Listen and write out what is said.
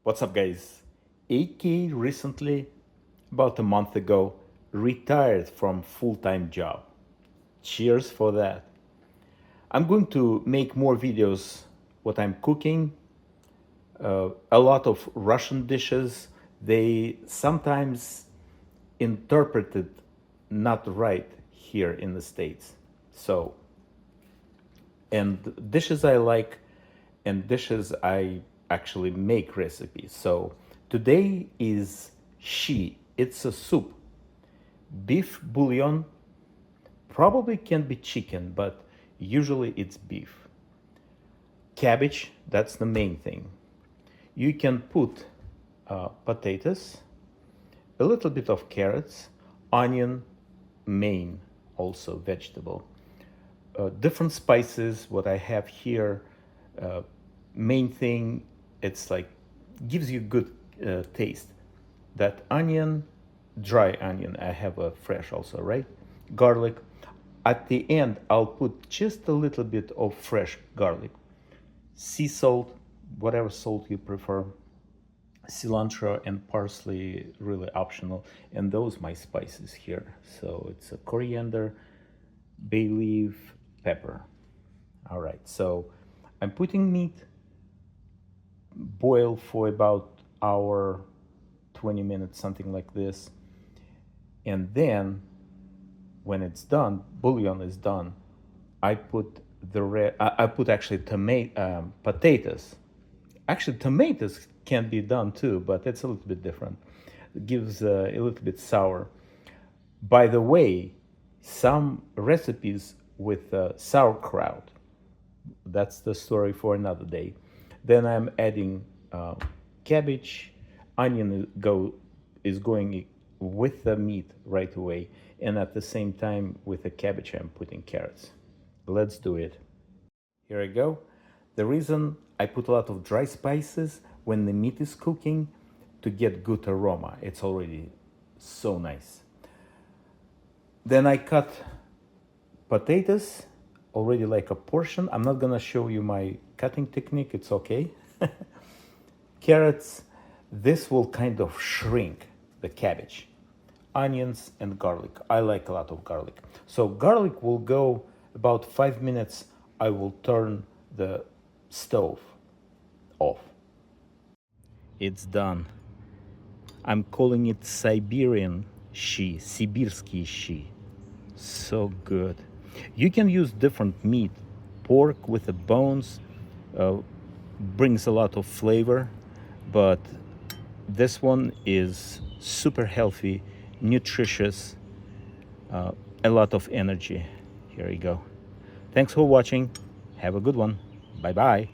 What's up, guys? AK recently, about a month ago, retired from full-time job. Cheers for that. I'm going to make more videos what I'm cooking. A lot of Russian dishes, they sometimes interpreted not right here in the States. So, and dishes I like and dishes I actually make recipes. So today is Shchi. It's a soup. Beef bouillon, probably can be chicken, but usually it's beef. Cabbage, that's the main thing. You can put potatoes, a little bit of carrots, onion, main, also vegetable. Different spices, what I have here, main thing, it's like gives you good taste. That onion, dry onion, I have a fresh also, right? Garlic. At the end, I'll put just a little bit of fresh garlic. Sea salt, whatever salt you prefer. Cilantro and parsley, really optional. And those my spices here. So it's a coriander, bay leaf, pepper. All right, so I'm putting meat, boil for about hour, 20 minutes, something like this. And then when it's done, bouillon is done, I put I put actually potatoes. Actually, tomatoes can be done too, but it's a little bit different. It gives a little bit sour. By the way, some recipes with sauerkraut. That's the story for another day. Then I'm adding cabbage, onion is going with the meat right away, and at the same time with the cabbage I'm putting carrots. Let's do it. Here I go. The reason I put a lot of dry spices when the meat is cooking, to get good aroma. It's already so nice. Then I cut potatoes already like a portion. I'm not gonna show you my cutting technique, it's okay. Carrots, this will kind of shrink the cabbage. Onions and garlic. I like a lot of garlic. So garlic will go about 5 minutes. I will turn the stove off. It's done. I'm calling it Siberian Shchi, Sibirski Shchi. So good. You can use different meat. Pork with the bones brings a lot of flavor, but this one is super healthy, nutritious, a lot of energy. Here you go. Thanks for watching. Have a good one. Bye bye.